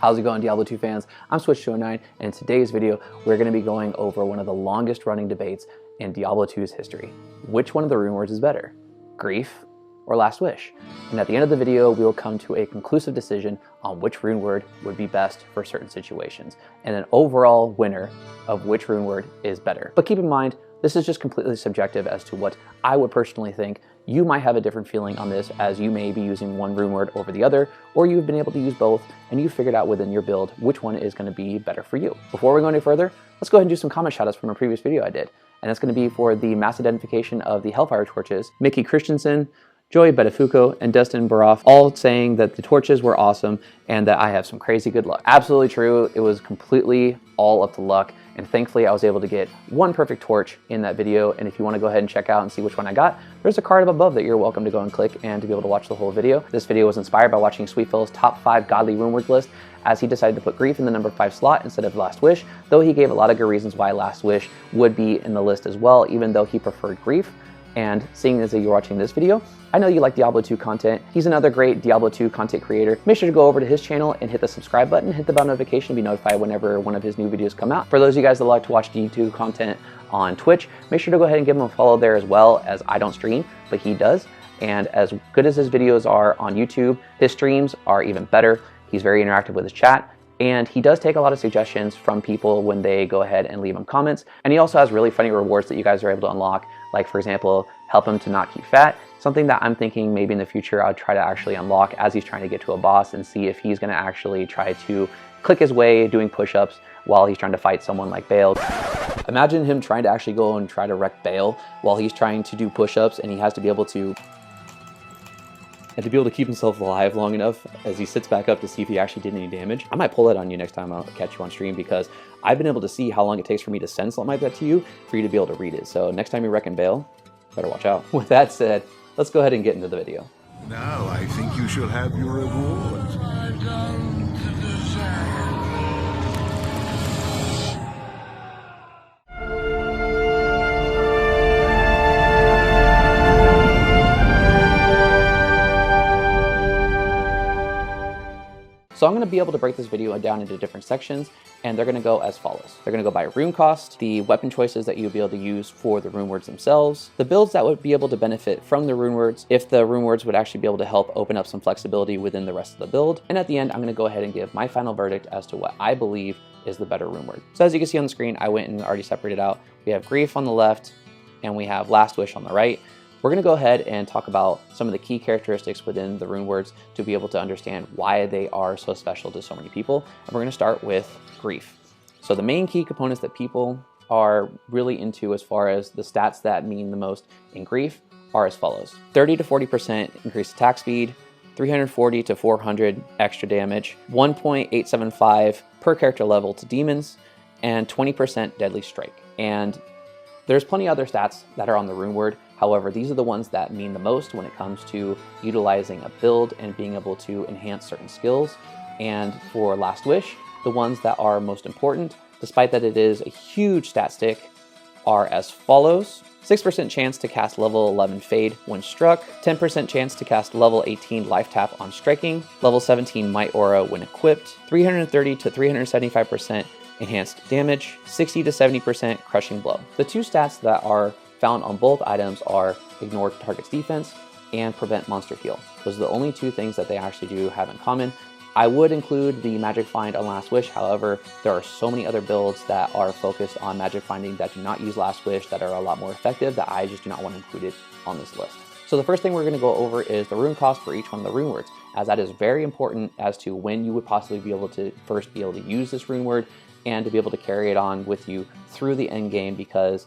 How's it going, Diablo 2 fans? I'm Switch209, and in today's video, we're going to be going over one of the longest running debates in Diablo 2's history. Which one of the rune words is better? Grief or Last Wish? And at the end of the video, we will come to a conclusive decision on which rune word would be best for certain situations, and an overall winner of which rune word is better. But keep in mind, this is just completely subjective as to what I would personally think. You might have a different feeling on this, as you may be using one rune word over the other, or you've been able to use both and you figured out within your build which one is going to be better for you. Before we go any further, let's go ahead and do some comment shoutouts from a previous video I did. And that's going to be for the mass identification of the Hellfire torches, Mickey Christensen, Joey Bedefuco, and Dustin Baroff, all saying that the torches were awesome and that I have some crazy good luck. Absolutely true. It was completely all up to luck. And thankfully, I was able to get one perfect torch in that video. And if you want to go ahead and check out and see which one I got, there's a card up above that you're welcome to go and click and to be able to watch the whole video. This video was inspired by watching Sweetphil's top 5 godly rune word list, as he decided to put grief in the number 5 slot instead of Last Wish, though he gave a lot of good reasons why Last Wish would be in the list as well, even though he preferred grief. And seeing as you're watching this video, I know you like Diablo 2 content. He's another great Diablo 2 content creator. Make sure to go over to his channel and hit the subscribe button, hit the bell notification to be notified whenever one of his new videos come out. For those of you guys that like to watch D2 content on Twitch, make sure to go ahead and give him a follow there as well, as I don't stream, but he does. And as good as his videos are on YouTube, his streams are even better. He's very interactive with his chat. And he does take a lot of suggestions from people when they go ahead and leave him comments. And he also has really funny rewards that you guys are able to unlock. Like, for example, help him to not keep fat. Something that I'm thinking maybe in the future I'll try to actually unlock as he's trying to get to a boss, and see if he's going to actually try to click his way doing push-ups while he's trying to fight someone like Bale. Imagine him trying to actually go and try to wreck Bale while he's trying to do push-ups, and he has to be able to keep himself alive long enough as he sits back up to see if he actually did any damage. I might pull that on you next time I'll catch you on stream, because I've been able to see how long it takes for me to send something like that to you for you to be able to read it. So next time you're wrecking Bale, better watch out. With that said, let's go ahead and get into the video. Now I think you shall have your reward. So I'm going to be able to break this video down into different sections, and they're going to go as follows. They're going to go by rune cost, the weapon choices that you'll be able to use for the rune words themselves, the builds that would be able to benefit from the rune words, if the rune words would actually be able to help open up some flexibility within the rest of the build, and at the end, I'm going to go ahead and give my final verdict as to what I believe is the better rune word. So as you can see on the screen, I went and already separated out. We have grief on the left, and we have Last Wish on the right. We're going to go ahead and talk about some of the key characteristics within the rune words to be able to understand why they are so special to so many people. And we're going to start with grief. So the main key components that people are really into as far as the stats that mean the most in grief are as follows: 30 to 40% increased attack speed, 340 to 400 extra damage, 1.875 per character level to demons, and 20% deadly strike. And there's plenty of other stats that are on the rune word. However, these are the ones that mean the most when it comes to utilizing a build and being able to enhance certain skills. And for Last Wish, the ones that are most important, despite that it is a huge stat stick, are as follows: 6% chance to cast level 11 Fade when struck, 10% chance to cast level 18 Life Tap on striking, level 17 Might Aura when equipped, 330 to 375% enhanced damage, 60 to 70% crushing blow. The two stats that are found on both items are ignore target's defense and prevent monster heal. Those are the only two things that they actually do have in common. I would include the magic find on Last Wish. However, there are so many other builds that are focused on magic finding that do not use Last Wish that are a lot more effective, that I just do not want to include it on this list. So the first thing we're going to go over is the rune cost for each one of the rune words, as that is very important as to when you would possibly be able to first be able to use this rune word and to be able to carry it on with you through the end game, because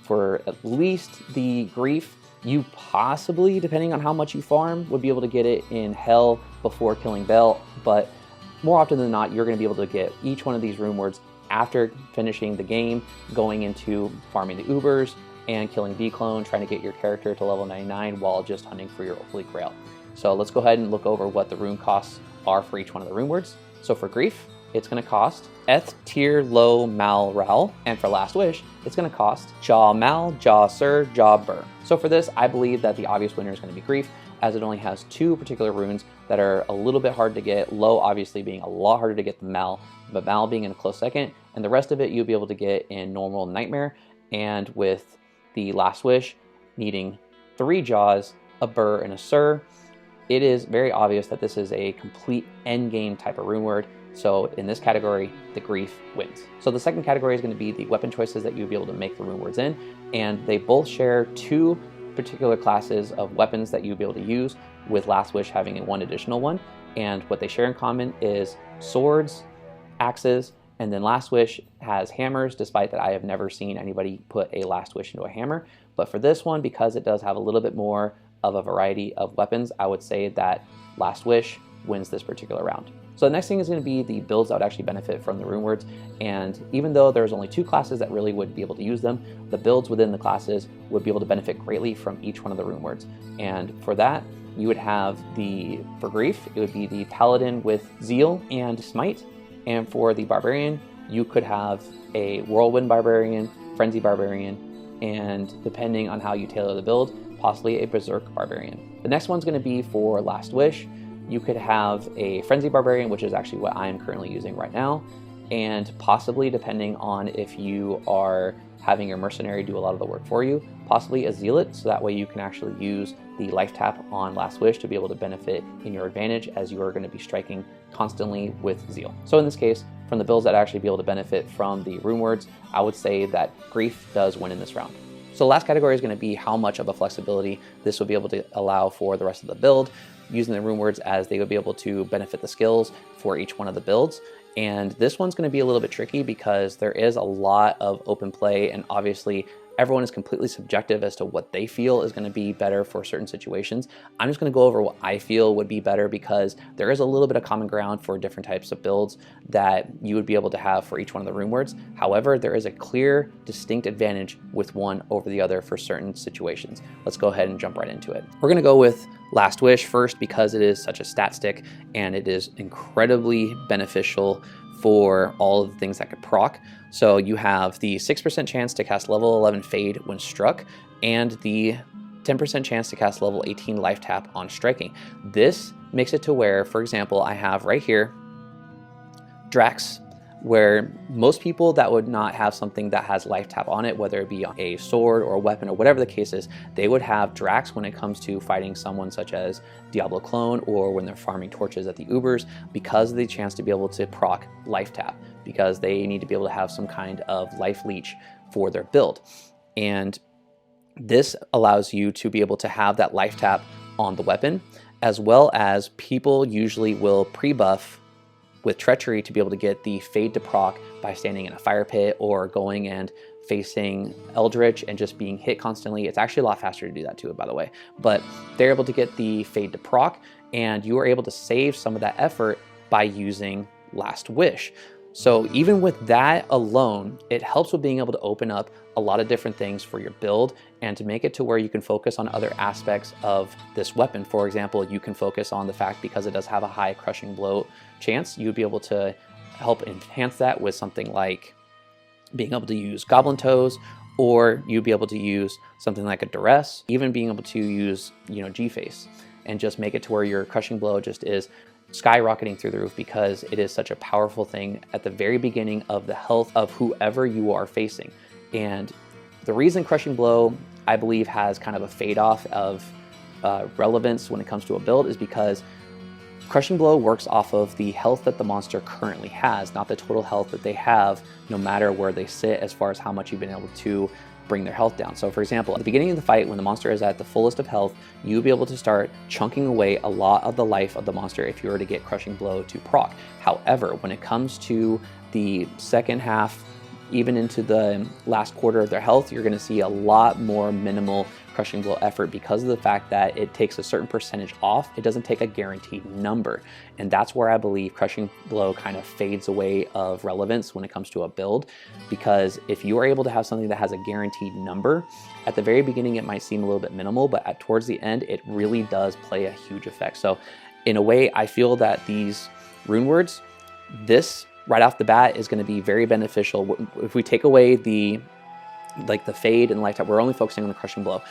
for at least the grief, you possibly, depending on how much you farm, would be able to get it in Hell before killing Bell, but more often than not, you're going to be able to get each one of these rune words after finishing the game, going into farming the Ubers and killing D-Clone, trying to get your character to level 99 while just hunting for your Holy Grail. So let's go ahead and look over what the rune costs are for each one of the rune words. So for grief, it's going to cost Eth Tier Low Mal Ral, and for Last Wish, it's going to cost Jaw Mal, Jaw Sir, Jaw Burr. So for this, I believe that the obvious winner is going to be grief, as it only has 2 particular runes that are a little bit hard to get, low obviously being a lot harder to get than Mal, but Mal being in a close second, and the rest of it you'll be able to get in normal Nightmare, and with the Last Wish needing 3 Jaws, a Burr, and a Sir. It is very obvious that this is a complete endgame type of rune word. So in this category, the grief wins. So the second category is going to be the weapon choices that you'll be able to make the rune words in, and they both share 2 particular classes of weapons that you'll be able to use, with Last Wish having one additional one. And what they share in common is swords, axes, and then Last Wish has hammers, despite that I have never seen anybody put a Last Wish into a hammer. But for this one, because it does have a little bit more of a variety of weapons, I would say that Last Wish wins this particular round. So the next thing is going to be the builds that would actually benefit from the rune words, and even though there's only 2 classes that really would be able to use them, the builds within the classes would be able to benefit greatly from each one of the rune words. And for that, you would have for grief, it would be the paladin with zeal and smite, and for the barbarian, you could have a whirlwind barbarian, frenzy barbarian, and depending on how you tailor the build, possibly a berserk barbarian. The next one's going to be for Last Wish. You could have a Frenzy Barbarian, which is actually what I'm currently using right now, and possibly, depending on if you are having your Mercenary do a lot of the work for you, possibly a Zealot, so that way you can actually use the life tap on Last Wish to be able to benefit in your advantage, as you are going to be striking constantly with Zeal. So in this case, from the builds that actually be able to benefit from the rune words, I would say that Grief does win in this round. So the last category is going to be how much of a flexibility this will be able to allow for the rest of the build, using the rune words as they would be able to benefit the skills for each one of the builds. And this one's going to be a little bit tricky because there is a lot of open play, and obviously everyone is completely subjective as to what they feel is going to be better for certain situations. I'm just going to go over what I feel would be better, because there is a little bit of common ground for different types of builds that you would be able to have for each one of the rune words. However, there is a clear, distinct advantage with one over the other for certain situations. Let's go ahead and jump right into it. We're going to go with Last Wish first, because it is such a stat stick and it is incredibly beneficial for all of the things that could proc. So you have the 6% chance to cast level 11 Fade when struck, and the 10% chance to cast level 18 Life Tap on striking. This makes it to where, for example, I have right here Drax, where most people that would not have something that has life tap on it, whether it be a sword or a weapon or whatever the case is, they would have Drax when it comes to fighting someone such as Diablo clone, or when they're farming torches at the Ubers, because of the chance to be able to proc life tap, because they need to be able to have some kind of life leech for their build. And this allows you to be able to have that life tap on the weapon, as well as people usually will pre-buff with Treachery to be able to get the Fade to proc by standing in a fire pit or going and facing Eldritch and just being hit constantly. It's actually a lot faster to do that too, by the way. But they're able to get the Fade to proc, and you are able to save some of that effort by using Last Wish. So even with that alone, it helps with being able to open up a lot of different things for your build, and to make it to where you can focus on other aspects of this weapon. For example, you can focus on the fact, because it does have a high crushing blow chance, you'd be able to help enhance that with something like being able to use Goblin Toes, or you'd be able to use something like a Duress, even being able to use, G-Face, and just make it to where your crushing blow just is skyrocketing through the roof, because it is such a powerful thing at the very beginning of the health of whoever you are facing. And the reason Crushing Blow, I believe, has kind of a fade off of relevance when it comes to a build is because Crushing Blow works off of the health that the monster currently has, not the total health that they have, no matter where they sit, as far as how much you've been able to bring their health down. So for example, at the beginning of the fight, when the monster is at the fullest of health, you'll be able to start chunking away a lot of the life of the monster if you were to get Crushing Blow to proc. However, when it comes to the second half, even into the last quarter of their health, you're going to see a lot more minimal Crushing Blow effort, because of the fact that it takes a certain percentage off. It doesn't take a guaranteed number. And that's where I believe Crushing Blow kind of fades away of relevance when it comes to a build, because if you are able to have something that has a guaranteed number, at the very beginning it might seem a little bit minimal, but towards the end it really does play a huge effect. So in a way, I feel that these rune words, this right off the bat is going to be very beneficial. If we take away the like the fade and lifetime, we're only focusing on the crushing blow.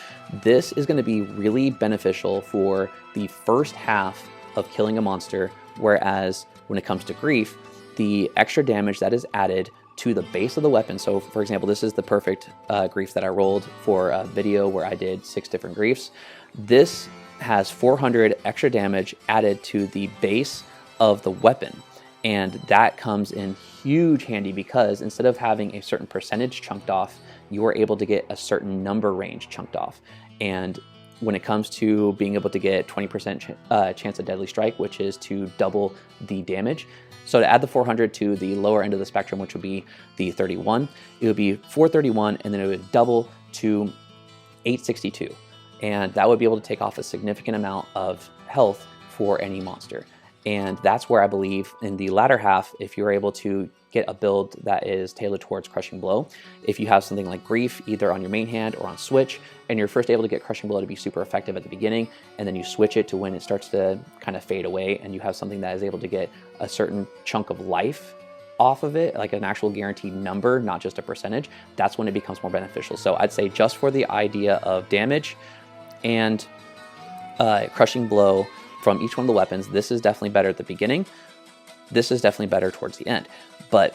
This is going to be really beneficial for the first half of killing a monster, whereas when it comes to grief, the extra damage that is added to the base of the weapon. So for example, this is the perfect grief that I rolled for a video where I did 6 different griefs. This has 400 extra damage added to the base of the weapon. And that comes in huge handy because instead of having a certain percentage chunked off, you are able to get a certain number range chunked off. And when it comes to being able to get 20% chance of deadly strike, which is to double the damage. So to add the 400 to the lower end of the spectrum, which would be the 31, it would be 431, and then it would double to 862. And that would be able to take off a significant amount of health for any monster. And that's where I believe in the latter half, if you're able to get a build that is tailored towards Crushing Blow, if you have something like Grief, either on your main hand or on switch, and you're first able to get Crushing Blow to be super effective at the beginning, and then you switch it to when it starts to kind of fade away, and you have something that is able to get a certain chunk of life off of it, like an actual guaranteed number, not just a percentage, that's when it becomes more beneficial. So I'd say just for the idea of damage and Crushing Blow from each one of the weapons, this is definitely better at the beginning. This is definitely better towards the end. But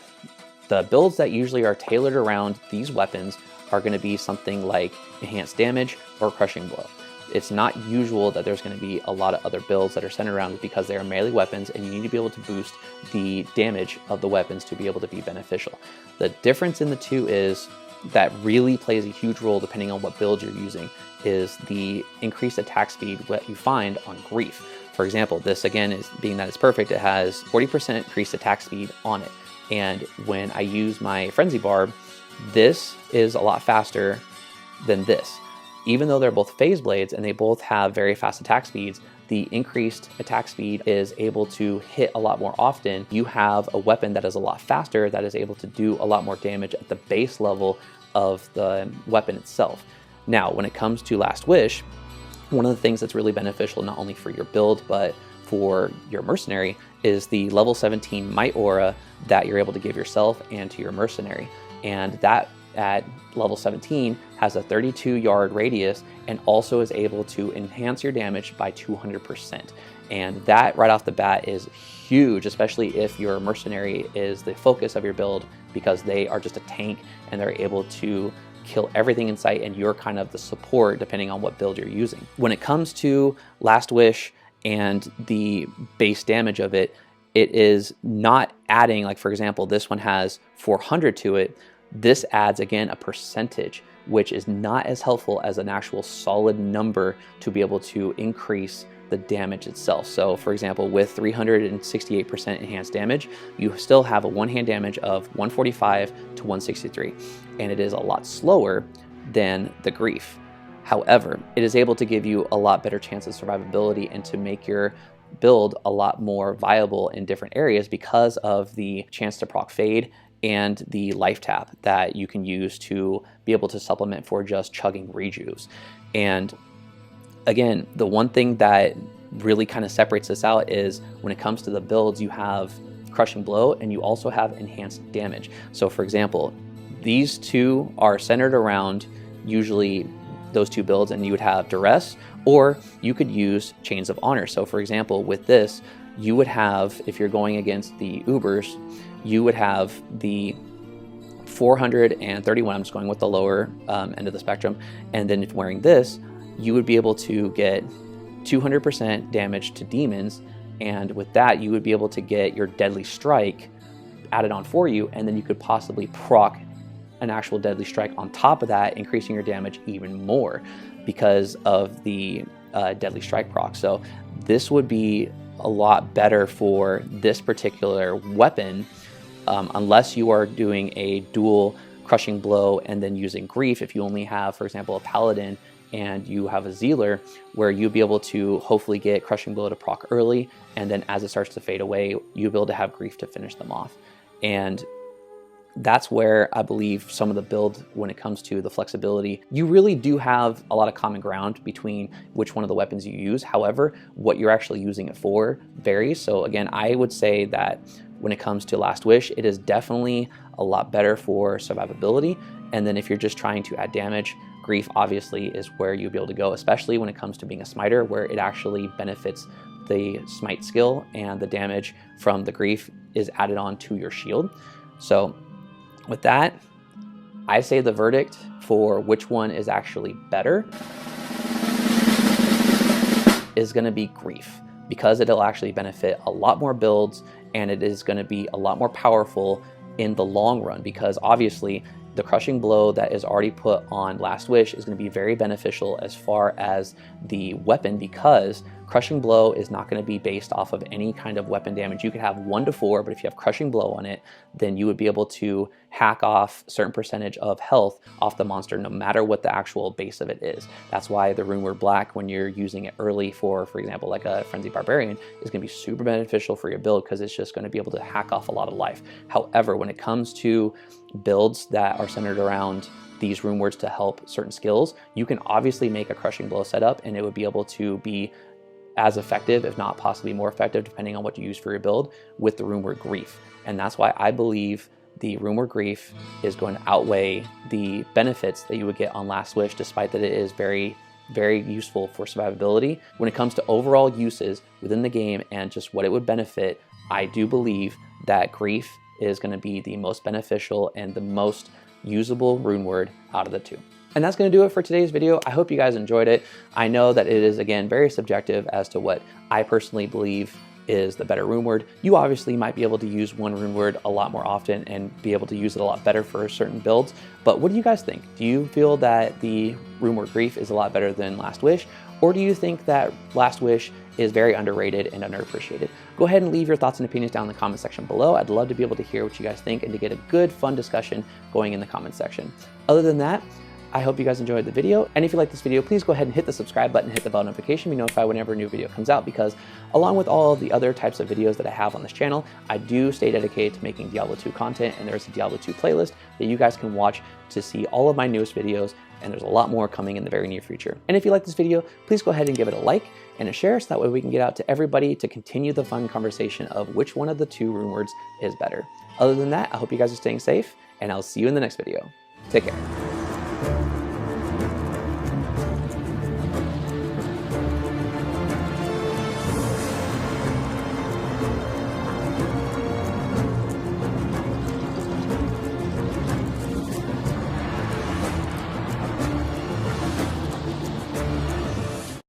the builds that usually are tailored around these weapons are going to be something like Enhanced Damage or Crushing Blow. It's not usual that there's going to be a lot of other builds that are centered around it because they are melee weapons and you need to be able to boost the damage of the weapons to be able to be beneficial. The difference in the two is that really plays a huge role depending on what build you're using is the increased attack speed that you find on Grief. For example, this again is being that it's perfect, it has 40% increased attack speed on it. And when I use my Frenzy Barb, this is a lot faster than this. Even though they're both phase blades and they both have very fast attack speeds, the increased attack speed is able to hit a lot more often. You have a weapon that is a lot faster that is able to do a lot more damage at the base level of the weapon itself. Now, when it comes to Last Wish, one of the things that's really beneficial not only for your build but for your mercenary is the level 17 Might Aura that you're able to give yourself and to your mercenary. And that at level 17 has a 32-yard radius and also is able to enhance your damage by 200%. And that right off the bat is huge, especially if your mercenary is the focus of your build because they are just a tank and they're able to kill everything in sight and you're kind of the support depending on what build you're using. When it comes to Last Wish and the base damage of it, it is not adding, like for example, this one has 400 to it. This adds again a percentage, which is not as helpful as an actual solid number to be able to increase the damage itself. So for example, with 368% enhanced damage, you still have a one-hand damage of 145 to 163, and it is a lot slower than the Grief. However, it is able to give you a lot better chance of survivability and to make your build a lot more viable in different areas because of the chance to proc fade and the life tap that you can use to be able to supplement for just chugging rejuves. And again, the one thing that really kind of separates this out is when it comes to the builds, you have Crushing Blow and you also have Enhanced Damage. So for example, these two are centered around usually those two builds, and you would have Duress, or you could use Chains of Honor. So for example, with this, you would have, if you're going against the Ubers, you would have the 431, I'm just going with the lower end of the spectrum, and then if wearing this, you would be able to get 200% damage to demons, and with that, you would be able to get your Deadly Strike added on for you, and then you could possibly proc an actual Deadly Strike on top of that, increasing your damage even more because of the Deadly Strike proc. So this would be a lot better for this particular weapon, unless you are doing a dual Crushing Blow and then using Grief. If you only have, for example, a Paladin and you have a Zealer, where you'll be able to hopefully get Crushing Blow to proc early, and then as it starts to fade away, you'll be able to have Grief to finish them off. And that's where I believe some of the build, when it comes to the flexibility, you really do have a lot of common ground between which one of the weapons you use. However, what you're actually using it for varies. So again, I would say that when it comes to Last Wish, it is definitely a lot better for survivability, And then if you're just trying to add damage, Grief obviously is where you'll be able to go, especially when it comes to being a smiter, where it actually benefits the smite skill and the damage from the Grief is added on to your shield. So with that, I say the verdict for which one is actually better is going to be Grief, because it'll actually benefit a lot more builds and it is going to be a lot more powerful in the long run, because obviously the crushing blow that is already put on Last Wish is going to be very beneficial as far as the weapon, because crushing blow is not going to be based off of any kind of weapon damage. You could have 1 to 4, but if you have crushing blow on it, then you would be able to hack off a certain percentage of health off the monster, no matter what the actual base of it is. That's why the runeword black, when you're using it early for example, like a frenzy barbarian, is going to be super beneficial for your build, because it's just going to be able to hack off a lot of life. However, when it comes to builds that are centered around these rune words to help certain skills, you can obviously make a crushing blow setup and it would be able to be as effective, if not possibly more effective, depending on what you use for your build, with the rune word Grief. And that's why I believe the rune word Grief is going to outweigh the benefits that you would get on Last Wish, despite that it is very, very useful for survivability. When it comes to overall uses within the game and just what it would benefit, I do believe that Grief is going to be the most beneficial and the most usable rune word out of the two. And that's going to do it for today's video. I hope you guys enjoyed it. I know that it is, again, very subjective as to what I personally believe is the better rune word. You obviously might be able to use one rune word a lot more often and be able to use it a lot better for certain builds. But what do you guys think? Do you feel that the rune word Grief is a lot better than Last Wish? Or do you think that Last Wish is very underrated and underappreciated? Go ahead and leave your thoughts and opinions down in the comment section below. I'd love to be able to hear what you guys think and to get a good, fun discussion going in the comment section. Other than that, I hope you guys enjoyed the video. And if you like this video, please go ahead and hit the subscribe button, hit the bell notification, be notified whenever a new video comes out, because along with all of the other types of videos that I have on this channel, I do stay dedicated to making Diablo 2 content, and there's a Diablo 2 playlist that you guys can watch to see all of my newest videos, and there's a lot more coming in the very near future. And if you like this video, please go ahead and give it a like and a share, so that way we can get out to everybody to continue the fun conversation of which one of the two rune words is better. Other than that, I hope you guys are staying safe, and I'll see you in the next video. Take care.